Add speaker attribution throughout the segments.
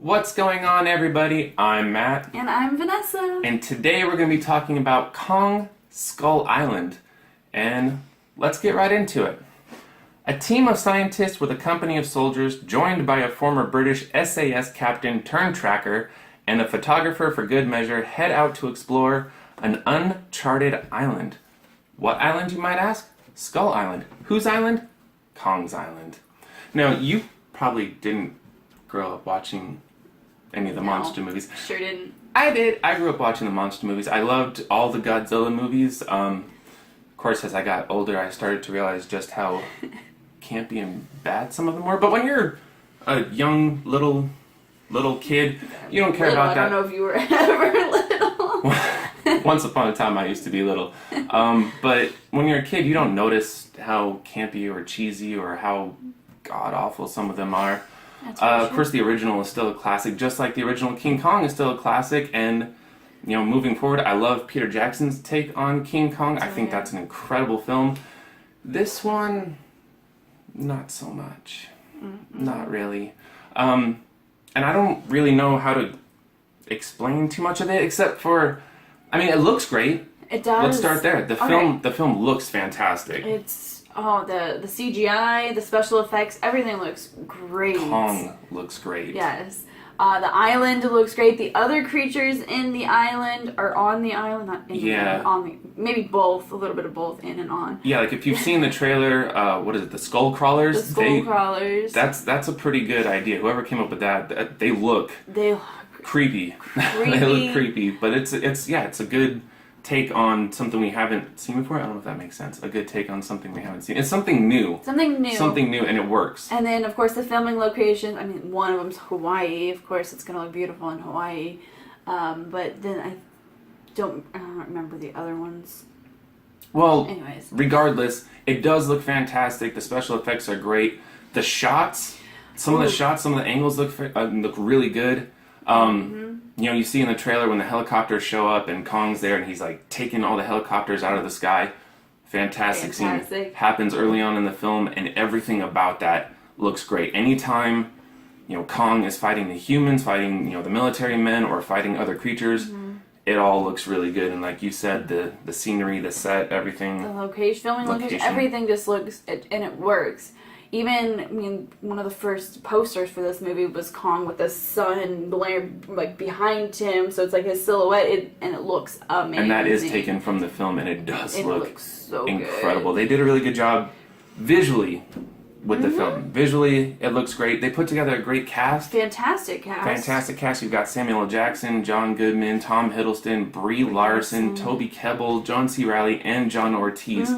Speaker 1: What's going on, everybody? I'm Matt,
Speaker 2: And I'm Vanessa.
Speaker 1: and today we're going to be talking about Kong Skull Island. And let's get right into it. A team of scientists with a company of soldiers, joined by a former British SAS captain turned tracker and a photographer for good measure, head out to explore an uncharted island. What island, you might ask? Skull Island. Whose island? Kong's Island. Now, you probably didn't grow up watching any of the monster movies.
Speaker 2: Sure didn't.
Speaker 1: I did. I grew up watching the monster movies. I loved all the Godzilla movies. Of course, as I got older, I started to realize just how campy and bad some of them were. But when you're a young little kid, you don't care about that.
Speaker 2: I don't know if you were ever little.
Speaker 1: Once upon a time, I used to be little. But when you're a kid, you don't notice how campy or cheesy or how god-awful some of them are. Of course, the original is still a classic, just like the original King Kong is still a classic. And, you know, moving forward, I love Peter Jackson's take on King Kong. I think that's an incredible film. This one, not so much. Not really. And I don't really know how to explain too much of it, except for, I mean, it looks great.
Speaker 2: It does.
Speaker 1: Let's start there. The film looks fantastic.
Speaker 2: The CGI, the special effects, everything looks great.
Speaker 1: Kong looks great.
Speaker 2: Yes. The island looks great. The other creatures in the island are on the island, not in the island, maybe both, a little bit of both, in and on.
Speaker 1: Yeah, like if you've seen the trailer, what is it, the Skull Crawlers?
Speaker 2: The Skull Crawlers.
Speaker 1: That's a pretty good idea. Whoever came up with that, they look creepy. They look creepy, but it's a good take on something we haven't seen before. I don't know if that makes sense. A good take on something we haven't seen. It's something new.
Speaker 2: Something new,
Speaker 1: and it works.
Speaker 2: And then, of course, the filming location. I mean, one of them's Hawaii. Of course, it's going to look beautiful in Hawaii. But then I don't remember the other ones.
Speaker 1: Well,
Speaker 2: anyways,
Speaker 1: regardless, it does look fantastic. The special effects are great. The shots, some of the angles look really good. You know, you see in the trailer when the helicopters show up and Kong's there and he's like taking all the helicopters out of the sky. Fantastic scene. Happens early on in the film, and everything about that looks great. Anytime, you know, Kong is fighting the humans, fighting, you know, the military men, or fighting other creatures, it all looks really good. And like you said, the scenery, the set, everything.
Speaker 2: The filming location, everything just looks, and it works. Even, I mean, one of the first posters for this movie was Kong with the sun like behind him, so it's like his silhouette, and it looks amazing.
Speaker 1: And that is taken from the film, and it does look
Speaker 2: so
Speaker 1: incredible.
Speaker 2: good.
Speaker 1: They did a really good job visually with the film. Visually, it looks great. They put together a great cast.
Speaker 2: Fantastic cast.
Speaker 1: You've got Samuel L. Jackson, John Goodman, Tom Hiddleston, Brie Larson, Toby Kebbell, John C. Reilly, and John Ortiz.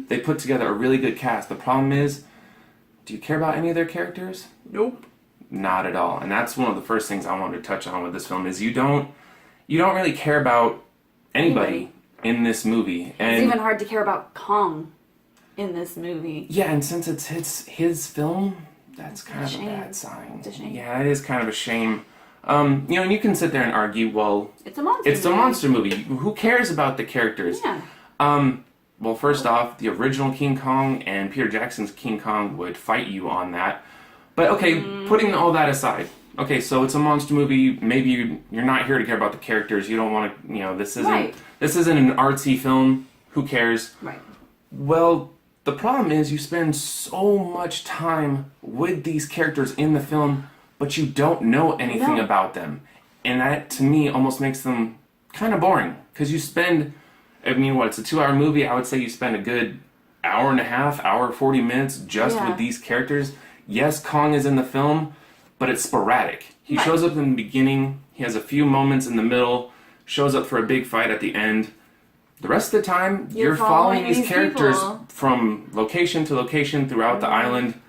Speaker 1: They put together a really good cast. The problem is, do you care about any of their characters?
Speaker 2: Nope.
Speaker 1: Not at all. And that's one of the first things I wanted to touch on with this film is you don't really care about anybody in this movie. And
Speaker 2: it's even hard to care about Kong in this movie.
Speaker 1: Yeah, and since it's his film, that's kind of a bad sign.
Speaker 2: It's a shame.
Speaker 1: Yeah, it is kind of a shame. You know, and you can sit there and argue, well,
Speaker 2: it's a monster
Speaker 1: movie. Who cares about the characters?
Speaker 2: Yeah.
Speaker 1: Well, first off, the original King Kong and Peter Jackson's King Kong would fight you on that. But okay, putting all that aside. Okay, so it's a monster movie. Maybe you're not here to care about the characters. You don't want to, you know, this isn't an artsy film. Who cares?
Speaker 2: Right.
Speaker 1: Well, the problem is you spend so much time with these characters in the film, but you don't know anything about them. And that, to me, almost makes them kind of boring. Because you spend... I mean, it's a 2-hour movie. I would say you spend a good hour and a half, 40 minutes just with these characters. Yes, Kong is in the film, but it's sporadic. He shows up in the beginning. He has a few moments in the middle. Shows up for a big fight at the end. The rest of the time, you're following these characters from location to location throughout the island,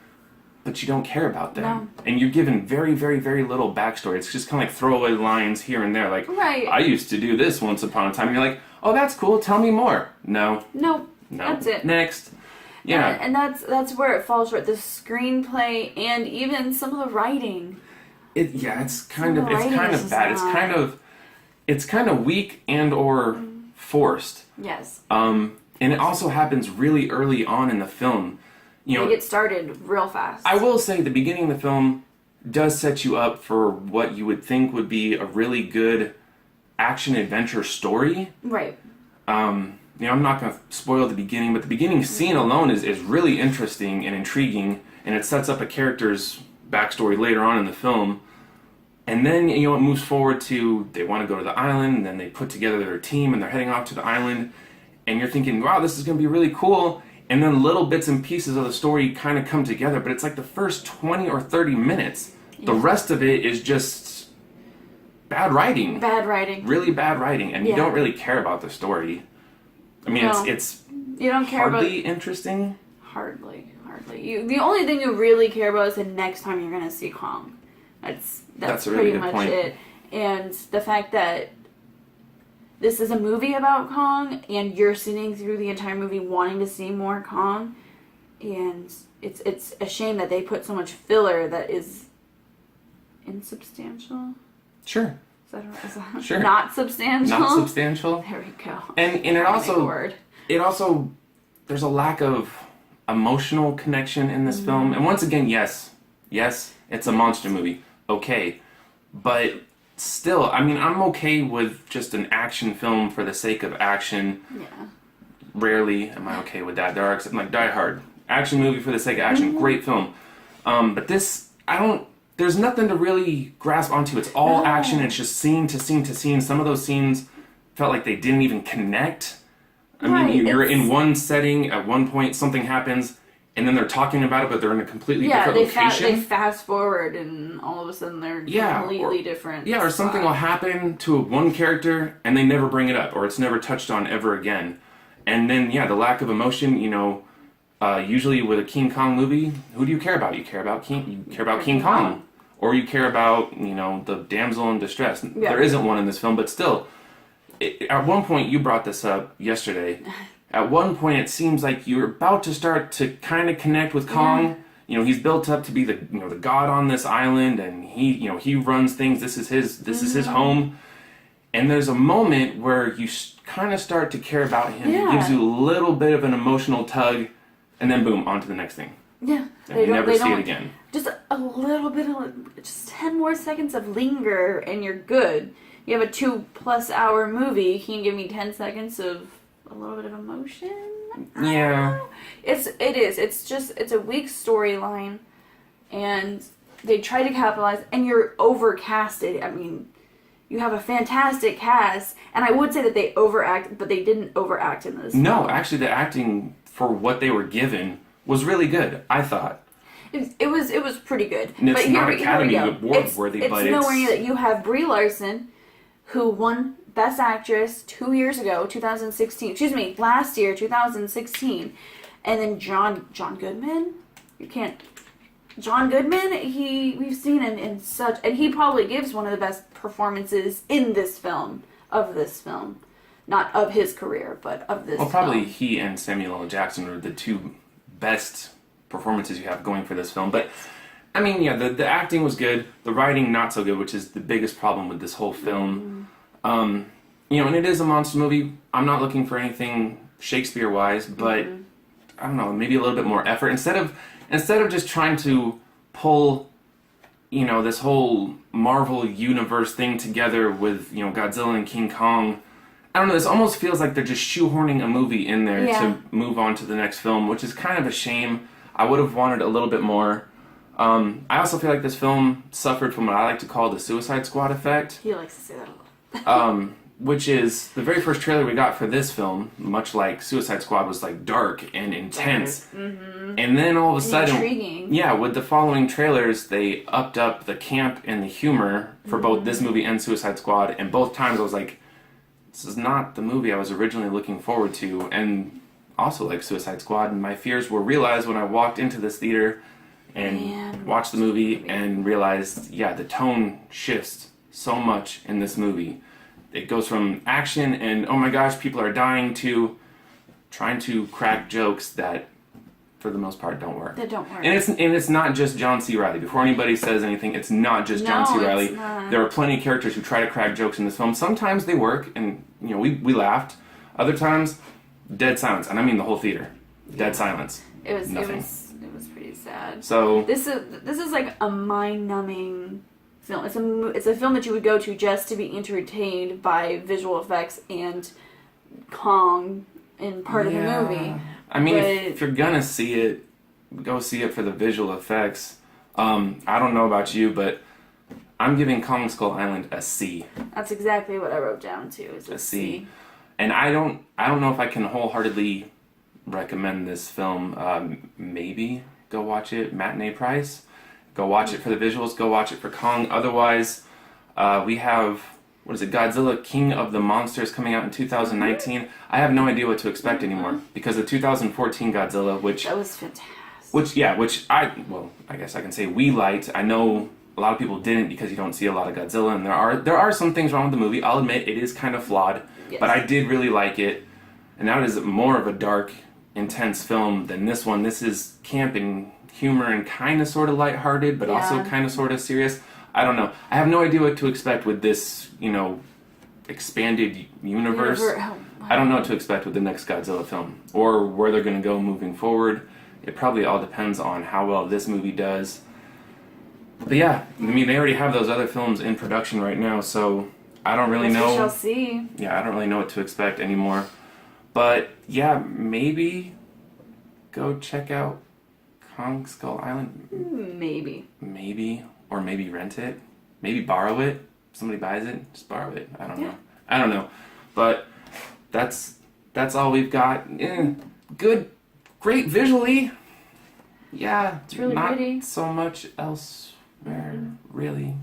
Speaker 1: but you don't care about them.
Speaker 2: No.
Speaker 1: And you're given very, very, very little backstory. It's just kind of like throwaway lines here and there. Like, I used to do this once upon a time. And you're like, oh, that's cool. Tell me more. No.
Speaker 2: That's it.
Speaker 1: Next. Yeah.
Speaker 2: And that's where it falls short. The screenplay and even some of the writing.
Speaker 1: It's kind of bad. It's kind of weak and or forced.
Speaker 2: Yes.
Speaker 1: And it also happens really early on in the film. You know,
Speaker 2: they get started real fast.
Speaker 1: I will say the beginning of the film does set you up for what you would think would be a really good action-adventure story.
Speaker 2: Right.
Speaker 1: You know, I'm not going to spoil the beginning, but the beginning scene alone is really interesting and intriguing, and it sets up a character's backstory later on in the film. And then, you know, it moves forward to they want to go to the island, and then they put together their team, and they're heading off to the island, and you're thinking, wow, this is going to be really cool. And then little bits and pieces of the story kind of come together, but it's like the first 20 or 30 minutes. Yeah. The rest of it is just bad writing.
Speaker 2: Bad writing.
Speaker 1: Really bad writing, and you don't really care about the story. I mean, it's
Speaker 2: you don't care
Speaker 1: hardly
Speaker 2: about,
Speaker 1: interesting.
Speaker 2: Hardly. The only thing you really care about is the next time you're going to see Kong. That's
Speaker 1: a really
Speaker 2: pretty
Speaker 1: good
Speaker 2: much
Speaker 1: point.
Speaker 2: it. And the fact that this is a movie about Kong, and you're sitting through the entire movie wanting to see more Kong, and it's a shame that they put so much filler that is insubstantial.
Speaker 1: Sure.
Speaker 2: Is that
Speaker 1: sure.
Speaker 2: Not substantial?
Speaker 1: Not substantial.
Speaker 2: There we go.
Speaker 1: And it also there's a lack of emotional connection in this film. And once again, yes, it's a monster movie. Okay. But still, I mean, I'm okay with just an action film for the sake of action.
Speaker 2: Yeah.
Speaker 1: Rarely am I okay with that. There are, like, Die Hard. Action movie for the sake of action. Great film. But this, there's nothing to really grasp onto. It's all action. It's just scene to scene to scene. Some of those scenes felt like they didn't even connect. I mean, you're in one setting, at one point something happens, and then they're talking about it, but they're in a completely different location.
Speaker 2: They fast forward, and all of a sudden they're completely different.
Speaker 1: Yeah, or something will happen to one character, and they never bring it up, or it's never touched on ever again. And then, the lack of emotion, you know, usually with a King Kong movie, who do you care about? You care about King Kong. Or you care about, you know, the damsel in distress. Yeah. There isn't one in this film, but still, at one point, you brought this up yesterday. At one point, it seems like you're about to start to kind of connect with Kong. Yeah. You know, he's built up to be the god on this island, and he runs things. This is his home. And there's a moment where you kind of start to care about him. Yeah. It gives you a little bit of an emotional tug, and then boom, on to the next thing.
Speaker 2: Yeah.
Speaker 1: And you never see it again.
Speaker 2: Just a little bit of, just 10 more seconds of linger, and you're good. You have a 2+ hour movie. Can you give me 10 seconds of a little bit of emotion?
Speaker 1: Yeah.
Speaker 2: It's a weak storyline, and they try to capitalize, and you're overcasted. I mean, you have a fantastic cast, and I would say that they overact, but they didn't overact in this.
Speaker 1: No,
Speaker 2: film.
Speaker 1: Actually, the acting for what they were given was really good, I thought.
Speaker 2: It was pretty good.
Speaker 1: And it's
Speaker 2: but
Speaker 1: not Academy Award worthy, but it's
Speaker 2: nowhere near that. You have Brie Larson, who won Best Actress 2 years ago, 2016. Excuse me, last year, 2016. And then John Goodman. John Goodman, we've seen him in such, and he probably gives one of the best performances in this film, not of his career, but of this. Well,
Speaker 1: probably he and Samuel L. Jackson are the two best performances you have going for this film. But I mean, the acting was good, the writing not so good, which is the biggest problem with this whole film. And it is a monster movie. I'm not looking for anything Shakespeare-wise, but I don't know, maybe a little bit more effort instead of just trying to pull, this whole Marvel universe thing together with, Godzilla and King Kong. I don't know, this almost feels like they're just shoehorning a movie in there to move on to the next film, which is kind of a shame. I would have wanted a little bit more. I also feel like this film suffered from what I like to call the Suicide Squad effect.
Speaker 2: He likes to say that a lot.
Speaker 1: Which is the very first trailer we got for this film, much like Suicide Squad, was like dark and intense. Mm-hmm. And then all of a sudden,
Speaker 2: intriguing.
Speaker 1: Yeah, with the following trailers, they upped up the camp and the humor for both this movie and Suicide Squad. And both times I was like, this is not the movie I was originally looking forward to. And also like Suicide Squad, my fears were realized when I walked into this theater and watched the movie and realized, the tone shifts so much in this movie. It goes from action and, oh my gosh, people are dying, to trying to crack jokes that, for the most part, don't work.
Speaker 2: That don't work.
Speaker 1: And it's not just John C. Reilly. Before anybody says anything, it's not just John C. Reilly. There are plenty of characters who try to crack jokes in this film. Sometimes they work, and we laughed. Other times, dead silence, and I mean the whole theater. Dead silence.
Speaker 2: It was
Speaker 1: nothing.
Speaker 2: It was pretty pretty sad.
Speaker 1: So
Speaker 2: this is like a mind-numbing film. It's a film that you would go to just to be entertained by visual effects and Kong in part of the movie.
Speaker 1: I mean, if you're gonna see it, go see it for the visual effects. I don't know about you, but I'm giving Kong Skull Island a C.
Speaker 2: That's exactly what I wrote down too. Is
Speaker 1: A C. And I don't know if I can wholeheartedly recommend this film. Maybe go watch it matinee price. Go watch it for the visuals. Go watch it for Kong. Otherwise, we have, what is it, Godzilla King of the Monsters coming out in 2019. I have no idea what to expect anymore because the 2014 Godzilla, which
Speaker 2: that was fantastic.
Speaker 1: Which I guess I can say we liked. I know a lot of people didn't because you don't see a lot of Godzilla, and there are some things wrong with the movie. I'll admit it is kind of flawed, but I did really like it, and that is more of a dark, intense film than this one. This is camp and humor and kind of sort of lighthearted, but also kind of sort of serious. I don't know. I have no idea what to expect with this, expanded universe. I don't know what to expect with the next Godzilla film or where they're going to go moving forward. It probably all depends on how well this movie does. But yeah, I mean, they already have those other films in production right now, so I don't really know.
Speaker 2: We shall see.
Speaker 1: Yeah, I don't really know what to expect anymore. But yeah, maybe go check out Kong Skull Island.
Speaker 2: Maybe.
Speaker 1: Or maybe rent it. Maybe borrow it. If somebody buys it, just borrow it. I don't know. But that's all we've got. Good. Great visually. Yeah,
Speaker 2: it's really
Speaker 1: not
Speaker 2: pretty.
Speaker 1: So much elsewhere, really.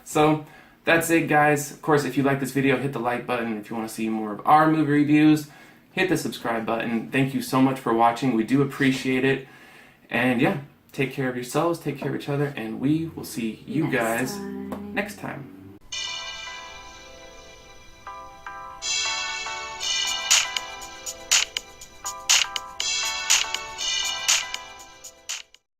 Speaker 1: So that's it, guys. Of course, if you like this video, hit the like button. If you want to see more of our movie reviews, hit the subscribe button. Thank you so much for watching. We do appreciate it. And yeah, take care of yourselves, take care of each other, and we will see you guys next time.